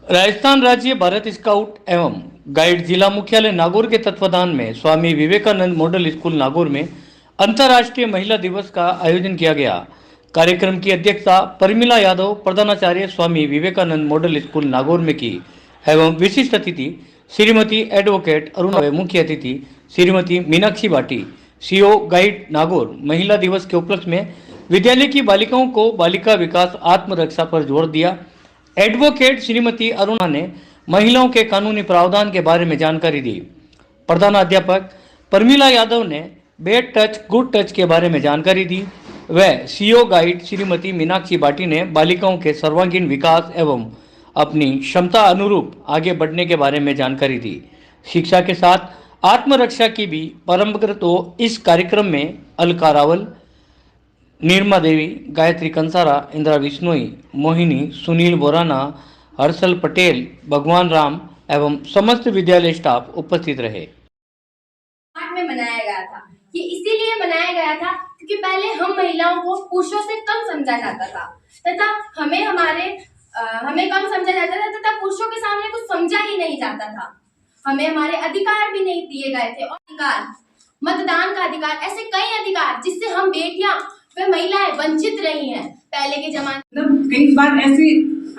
राजस्थान राज्य भारत स्काउट एवं गाइड जिला मुख्यालय नागौर के तत्वाधान में स्वामी विवेकानंद मॉडल स्कूल नागौर में अंतर्राष्ट्रीय महिला दिवस का आयोजन किया गया। कार्यक्रम की अध्यक्षता परमिला यादव प्रधानाचार्य स्वामी विवेकानंद मॉडल स्कूल नागौर में की एवं विशिष्ट अतिथि श्रीमती एडवोकेट अरुणा, मुख्य अतिथि श्रीमती मीनाक्षी भाटी, सीओ गाइड नागौर। महिला दिवस के उपलक्ष्य में विद्यालय की बालिकाओं को बालिका विकास आत्मरक्षा पर जोर दिया। एडवोकेट श्रीमती अरुणा ने महिलाओं के कानूनी प्रावधान के बारे में जानकारी दी। प्रधान अध्यापक परमिला यादव ने बैड टच गुड टच के बारे में जानकारी दी। वह सीओ गाइड श्रीमती मीनाक्षी भाटी ने बालिकाओं के सर्वांगीण विकास एवं अपनी क्षमता अनुरूप आगे बढ़ने के बारे में जानकारी दी। शिक्षा के साथ आत्मरक्षा की भी परंपरागत हो। इस कार्यक्रम में अलका रावल, निर्मा देवी, गायत्री कंसारा, इंदिरा बिश्नोई, मोहिनी, सुनील बोराना, हर्षल पटेल, भगवान राम एवं समस्त विद्यालय स्टाफ उपस्थित रहे। में मनाया गया था। ये इसीलिए मनाया गया था क्योंकि पहले हम महिलाओं को पुरुषों से कम समझा जाता था तथा हमें कम समझा जाता था तथा पुरुषों के सामने कुछ समझा ही नहीं जाता था। हमें हमारे अधिकार भी नहीं दिए गए थे और अधिकार, मतदान का अधिकार, ऐसे कई अधिकार जिससे हम बेटियां व महिलाएं वंचित रही हैं पहले के जमाने। कई बार ऐसी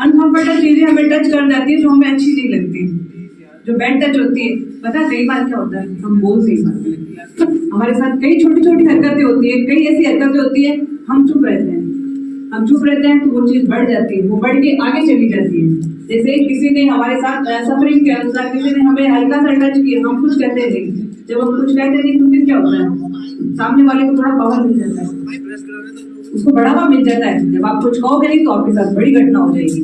अनकंफर्टेबल चीजें हमें टच कर जाती है जो हमें अच्छी नहीं लगती, जो बैड टच होती है। पता कई बार क्या होता है, हम बोल नहीं पाते, हमारे साथ कई छोटी छोटी हरकतें होती है, कई ऐसी हरकतें होती है, हम चुप रहते हैं तो वो चीज बढ़ जाती है, वो बढ़ के आगे चली जाती है। जैसे किसी ने हमारे साथ सफरिंग के अनुसार किसी ने हमें हल्का सा टच किया, हम कुछ कहते नहीं, जब हम कुछ कहते नहीं तो फिर क्या होता है, सामने वाले को थोड़ा पावर मिल जाता है, उसको बढ़ावा मिल जाता है। जब आप कुछ कहोगे नहीं तो आपके साथ बड़ी घटना हो जाएगी।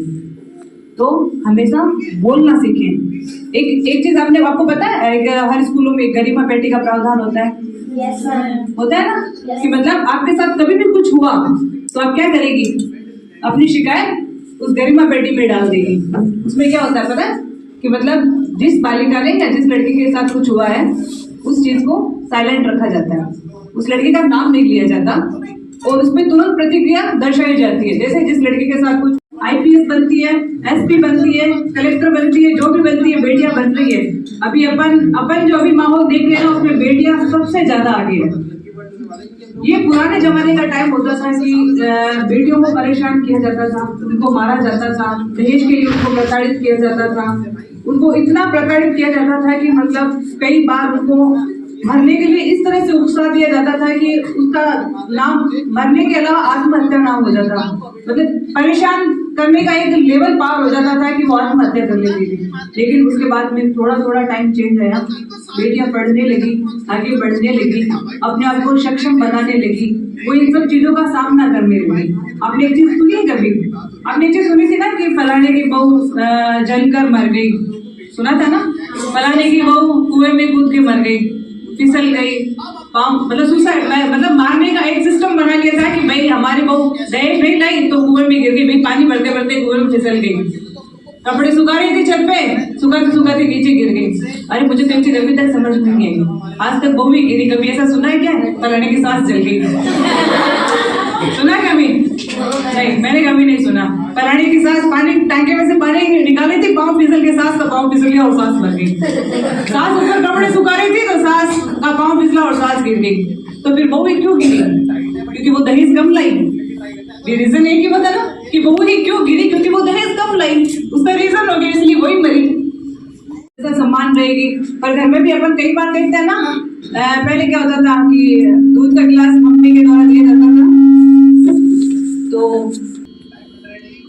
तो हमेशा बोलना सीखें। एक चीज आपको पता है, हर स्कूलों में गरिमा पेटी का प्रावधान होता है। होता है ना कि मतलब आपके साथ कभी भी कुछ हुआ तो आप क्या करेगी, अपनी शिकायत उस गरिमा पेटी में डाल देगी। उसमें क्या होता है पता है कि मतलब जिस बालिका ने या जिस लड़की के साथ कुछ हुआ है उस चीज को साइलेंट रखा जाता है, उस लड़की का नाम नहीं लिया जाता और उसमें तुरंत प्रतिक्रिया दर्शाई जाती है। जैसे जिस लड़की के साथ कुछ आईपीएस बनती है, एसपी बनती है, कलेक्टर बनती है, जो भी बनती है, बेटियां बन रही है। अभी अपन जो अभी माहौल देख रहे हैं ना, उसमें बेटियां सबसे ज्यादा आगे है। ये पुराने जमाने का टाइम होता था कि बेटियों को परेशान किया जाता था, उनको मारा जाता था, दहेज के लिए उनको प्रताड़ित किया जाता था, उनको इतना प्रताड़ित किया जाता था कि मतलब कई बार उनको मरने के लिए इस तरह से उकसा दिया जाता था कि उसका नाम मरने के अलावा आत्महत्या नाम हो जाता, मतलब परेशान करने का एक लेवल पार हो जाता था कि वो आत्महत्या कर लेती थी। लेकिन उसके बाद में थोड़ा टाइम चेंज आया, बेटियां पढ़ने लगी, आगे बढ़ने लगी, अपने आप को सक्षम बनाने लगी, वो इन सब चीजों का सामना करने लगी। आपने एक चीज सुनी है कभी, आपने एक चीज सुनी थी ना कि फलाने की बहू जलकर मर गई, सुना था ना, फलाने की बहू कुएं में कूद के मर गई, फिसल गई, मतलब सुसाइड, मतलब मारने का एक सिस्टम बना लिया था कि भाई हमारी बहू दहेज नहीं लाई तो कुएं में गिर गई, भाई पानी भरते भरते कुएं में फिसल गई, कपड़े सुखा रही थी छत पे, सुखाते नीचे गिर गई। अरे मुझे तो चीज अभी तक समझ नहीं आई, आज तक बहू ही गिरी, कभी ऐसा सुना है क्या, फलाने की सांस जल गई, सुना कभी? नहीं, मैंने कभी नहीं सुना। फलाने की सांस, पानी टांके में से पानी निकाली थी, पाँव फिसल के सांस का पाँव फिसल गया और सांस मर गई। सांस ऊपर कपड़े सुखा रही थी तो सांस का पाँव फिसला और सांस गिर गई। तो फिर बहू ही क्यों गिरी? क्योंकि वो दहेज कम लाई। ये रीजन एक ही बता ना कि बहू ही क्यों गिरी, क्योंकि वो दहेज कम लाई, उसका रीजन हो गया, इसलिए वही मरी। ऐसा सम्मान रहेगी। पर घर में भी अपन कई बार देखते हैं ना, पहले क्या होता था कि दूध का गिलास मम्मी के द्वारा दिया जाता था, तो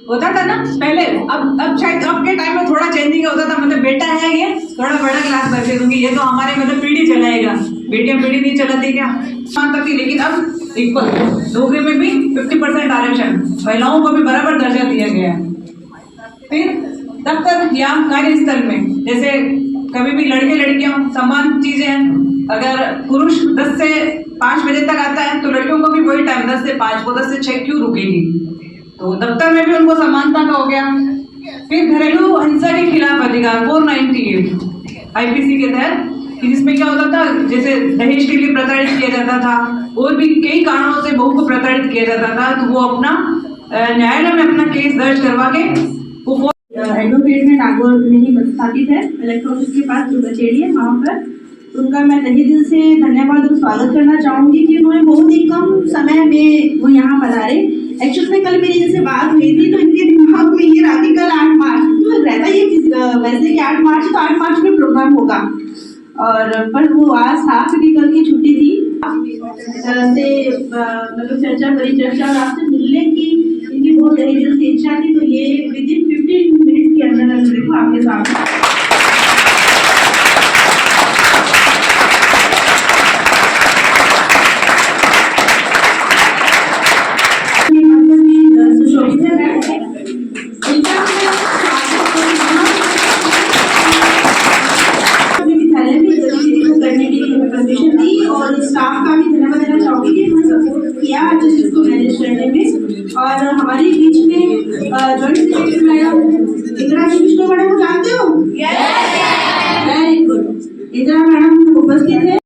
होता था ना पहले। अब शायद आपके टाइम में थोड़ा चेंजिंग होता था, मतलब बेटा है ये थोड़ा बड़ा गिलास भर के दूंगी, ये तो हमारे मतलब पीढ़ी चलाएगा, बेटियां पीढ़ी नहीं चलाती क्या, मानता थी। लेकिन अब इक्वल, नौकरी में भी 50% आरक्षण, महिलाओं को भी बराबर दर्जा दिया गया है। फिर दफ्तर या कार्यस्थल में जैसे कभी भी लड़के लड़कियां समान चीजें हैं, अगर पुरुष 10 से 5 बजे तक आता है तो लड़कियों को भी वही टाइम 10 से 5, वो 10 से 6 क्यों रुकेगी? तो दफ्तर में भी उनको समानता का हो गया। फिर घरेलू हिंसा के खिलाफ अधिकार 498 आईपीसी के तहत, जिसमें क्या होता था, जैसे दहेज के लिए प्रताड़ित किया जाता था और भी कई कारणों से बहू को प्रताड़ित किया जाता था, तो वो अपना न्यायालय में अपना केस दर्ज करवा के वो एडवोकेट में नागौर में ही स्थापित है, कलेक्टर ऑफिस के पास जो कचेरी है वहाँ पर। तो उनका मैं तहे दिल से धन्यवाद और स्वागत करना चाहूँगी कि उन्होंने बहुत ही कम समय में वो यहाँ पधारे। एक्चुअल में कल मेरी जैसे बात हुई थी तो इनके दिमाग में ये रहा कि कल 8 मार्च तो रहता ये वैसे कि 8 मार्च तो 8 मार्च में प्रोग्राम होगा, और पर वो आज था क्योंकि कल की छुट्टी थी। से मतलब चर्चा परिचर्चा और आपसे मिलने की इनकी बहुत तहे दिल से इच्छा थी, तो ये विदिन 15 मिनट के अंदर देखो आपके सामने। और स्टाफ का भी धन्यवाद देना चाहूँगी कि उन्होंने सपोर्ट किया अच्छे चीज को मैनेज करने में। और हमारे बीच में joint secretary madam Indira Vishnu madam को जानते हो? Very good. इंदिरा मैडम उपस्थित है।